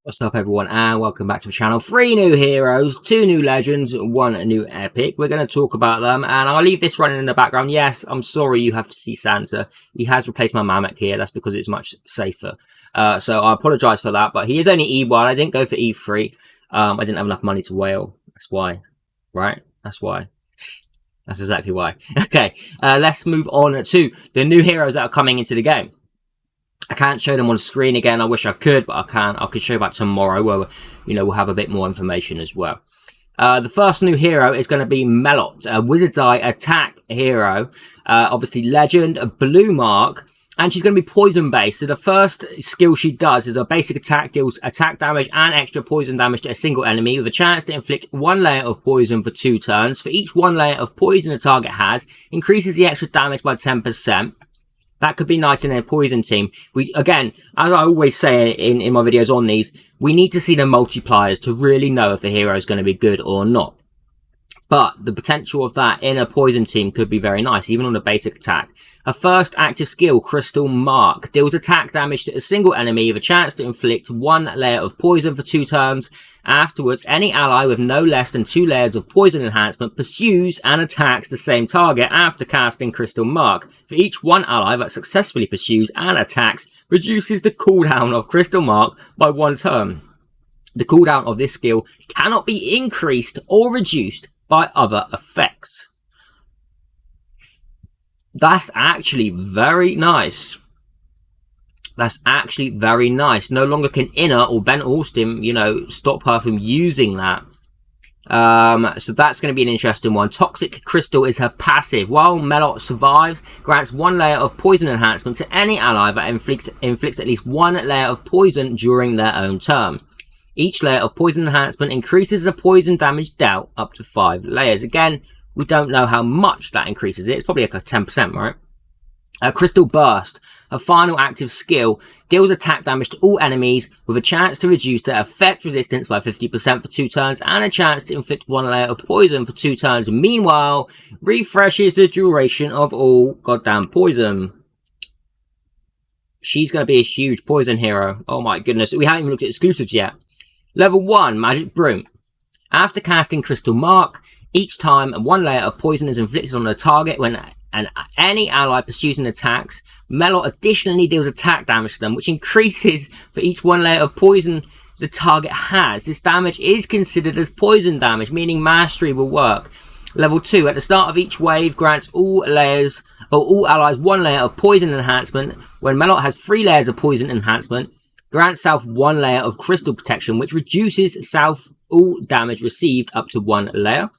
What's up everyone and welcome back to the channel. 3 new heroes, 2 new legends, 1 new epic. We're going to talk about them and I'll leave this running in the background. Yes, I'm sorry you have to see Santa. He has replaced my Mamek here. That's because it's much safer. So I apologise for that, but he is only E1. I didn't go for E3. I didn't have enough money to whale. That's why. Right? That's why. That's exactly why. Okay, let's move on to the new heroes that are coming into the game. I can't show them on screen again. I wish I could, but I can't. I could show that tomorrow where, we'll have a bit more information as well. The first new hero is going to be Melot, a Wizard's Eye attack hero. Obviously legend, a blue mark, and she's going to be poison based. So the first skill she does is a basic attack, deals attack damage and extra poison damage to a single enemy with a chance to inflict 1 layer of poison for 2 turns. For each 1 layer of poison the target has, increases the extra damage by 10%. That could be nice in a poison team. Again, as I always say in my videos on these, we need to see the multipliers to really know if the hero is going to be good or not. But the potential of that in a poison team could be very nice, even on a basic attack. Her first active skill, Crystal Mark, deals attack damage to a single enemy with a chance to inflict 1 layer of poison for 2 turns. Afterwards, any ally with no less than 2 layers of poison enhancement pursues and attacks the same target after casting Crystal Mark. For each 1 ally that successfully pursues and attacks, reduces the cooldown of Crystal Mark by 1 turn. The cooldown of this skill cannot be increased or reduced by other effects. That's actually very nice. That's actually very nice. No longer can Inner or Ben Alston, stop her from using that. So that's going to be an interesting one. Toxic Crystal is her passive. While Melot survives, grants 1 layer of poison enhancement to any ally that inflicts at least 1 layer of poison during their own turn. Each layer of poison enhancement increases the poison damage dealt up to 5 layers. Again, we don't know how much that increases it. It's probably like a 10%, right? Crystal Burst, her final active skill, deals attack damage to all enemies with a chance to reduce their effect resistance by 50% for 2 turns and a chance to inflict 1 layer of poison for 2 turns. Meanwhile, refreshes the duration of all goddamn poison. She's going to be a huge poison hero. Oh my goodness. We haven't even looked at exclusives yet. Level 1, Magic Broom. After casting Crystal Mark, each time 1 layer of poison is inflicted on the target when any ally pursues and attacks, Melot additionally deals attack damage to them, which increases for each 1 layer of poison the target has. This damage is considered as poison damage, meaning mastery will work. Level 2, at the start of each wave, grants all allies 1 layer of poison enhancement. When Melot has 3 layers of poison enhancement, grants self 1 layer of crystal protection, which reduces self all damage received up to 1 layer.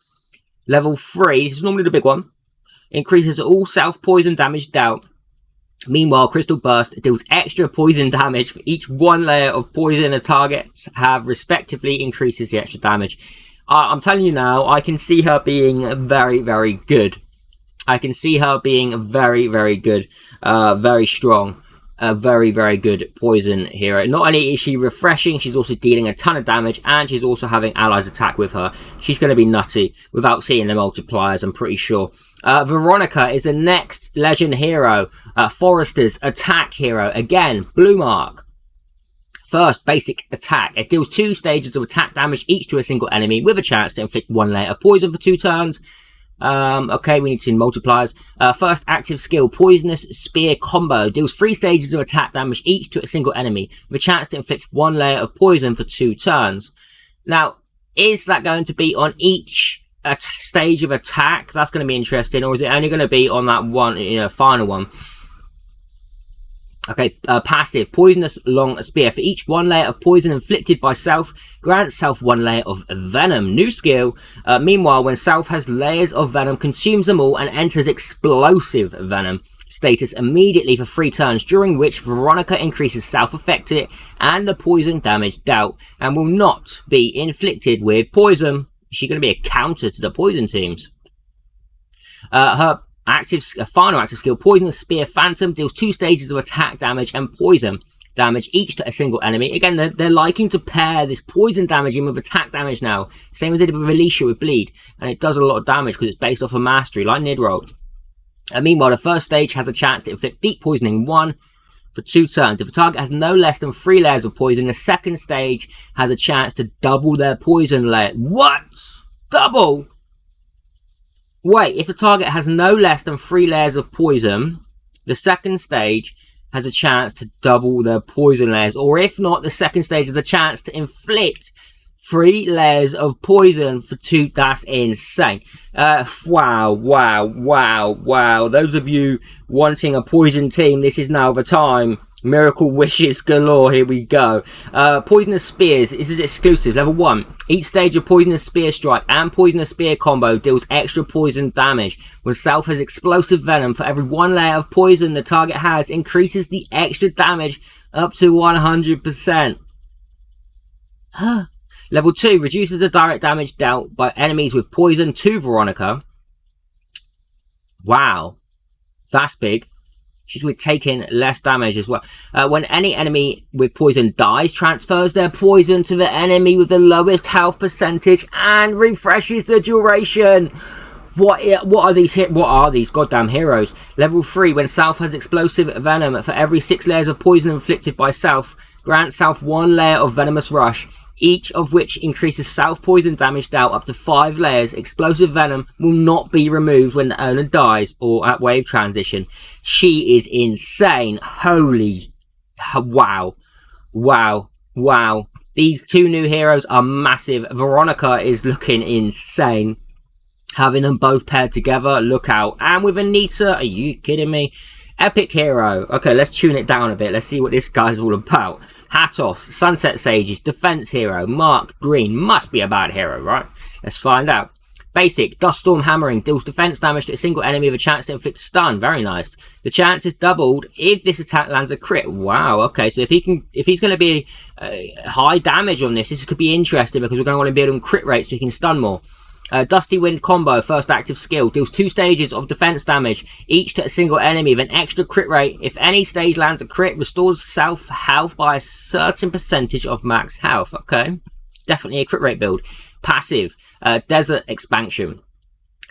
Level 3, this is normally the big one, increases all self-poison damage dealt. Meanwhile, Crystal Burst deals extra poison damage for each 1 layer of poison the targets have, respectively, increases the extra damage. I'm telling you now, I can see her being very, very good. I can see her being very, very good, very strong. A very, very good poison hero. Not only is she refreshing, she's also dealing a ton of damage, and she's also having allies attack with her. She's going to be nutty without seeing the multipliers, I'm pretty sure. Veronica is the next legend hero. Forester's attack hero. Again, blue mark. First, basic attack. It deals 2 stages of attack damage each to a single enemy with a chance to inflict 1 layer of poison for 2 turns. Okay, we need to see multipliers. First active skill, Poisonous Spear combo, deals 3 stages of attack damage each to a single enemy with a chance to inflict 1 layer of poison for 2 turns. Now, is that going to be on each stage of attack? That's going to be interesting, or is it only going to be on that one, final one? Okay, passive, Poisonous Long Spear. For each 1 layer of poison inflicted by self, grants self 1 layer of venom. New skill. Meanwhile, when self has layers of venom, consumes them all and enters explosive venom status immediately for 3 turns, during which Veronica increases self-effect to it and the poison damage dealt, and will not be inflicted with poison. Is she going to be a counter to the poison teams? Her final active skill, Poisonous Spear Phantom, deals 2 stages of attack damage and poison damage each to a single enemy. Again, they're liking to pair this poison damage in with attack damage now, same as they did with Alicia with Bleed, and it does a lot of damage because it's based off of mastery, like Nidrold. Meanwhile, the first stage has a chance to inflict deep poisoning 1 for 2 turns. If a target has no less than 3 layers of poison, the second stage has a chance to double their poison layer. What? Double? Wait, if the target has no less than 3 layers of poison, the second stage has a chance to double their poison layers. Or if not, the second stage has a chance to inflict 3 layers of poison for 2. That's insane. Wow. Those of you wanting a poison team, this is now the time. Miracle wishes galore. Here we go. Poisonous spears. This is exclusive. Level 1. Each stage of poisonous spear strike and poisonous spear combo deals extra poison damage. When self has explosive venom, for every 1 layer of poison the target has, increases the extra damage up to 100%. Level 2 reduces the direct damage dealt by enemies with poison to Veronica. Wow, that's big. She's going to be taking less damage as well. When any enemy with poison dies, transfers their poison to the enemy with the lowest health percentage and refreshes the duration. What are these goddamn heroes? Level 3, when self has explosive venom, for every 6 layers of poison inflicted by self, grant self 1 layer of venomous rush, each of which increases self poison damage dealt up to 5 layers. Explosive venom will not be removed when the owner dies or at wave transition. She is insane. Holy wow. These 2 new heroes are massive. Veronica is looking insane. Having them both paired together, look out. And with Anita, are you kidding me? Epic hero. Okay, let's tune it down a bit. Let's see what this guy's all about. Hatos, Sunset Sages, Defense Hero, Mark Green. Must be a bad hero, right? Let's find out. Basic, Dust Storm Hammering, deals defense damage to a single enemy with a chance to inflict stun. Very nice. The chance is doubled if this attack lands a crit. Wow, okay, so if he's going to be high damage on this could be interesting because we're going to want to build him crit rates so he can stun more. Dusty Wind combo, first active skill, deals 2 stages of defense damage, each to a single enemy with an extra crit rate. If any stage lands a crit, restores self health by a certain percentage of max health. Okay, definitely a crit rate build. Passive, Desert Expansion.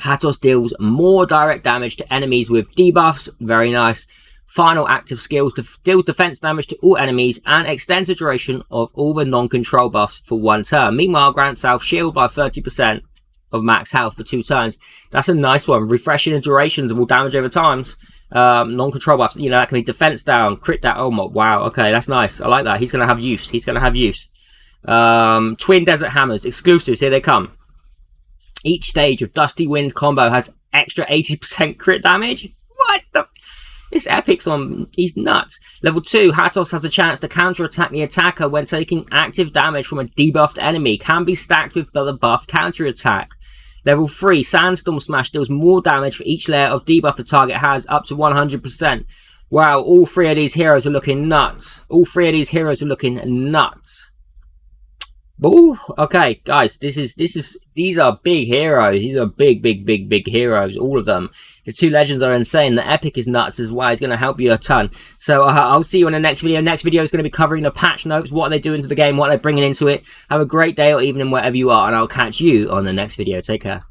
Hatos deals more direct damage to enemies with debuffs. Very nice. Final active skills, deals defense damage to all enemies and extends the duration of all the non-control buffs for 1 turn. Meanwhile, grants self shield by 30% of max health for 2 turns. That's a nice one. Refreshing the durations of all damage over times. Non-control buffs, you know, that can be defense down, crit down. Oh my, wow, okay, that's nice. I like that. He's going to have use. Twin Desert Hammers, exclusives, here they come. Each stage of Dusty Wind combo has extra 80% crit damage. What the... This Epic's on, he's nuts. Level 2, Hatos has a chance to counter-attack the attacker when taking active damage from a debuffed enemy. Can be stacked with the buff counter-attack. Level 3, Sandstorm Smash deals more damage for each layer of debuff the target has, up to 100%. Wow, all 3 of these heroes are looking nuts. Ooh, okay, guys, these are big heroes. These are big heroes, all of them. The 2 legends are insane. The Epic is nuts as well. It's going to help you a ton. So I'll see you on the next video. Next video is going to be covering the patch notes. What are they doing to the game? What are they bringing into it? Have a great day or evening wherever you are. And I'll catch you on the next video. Take care.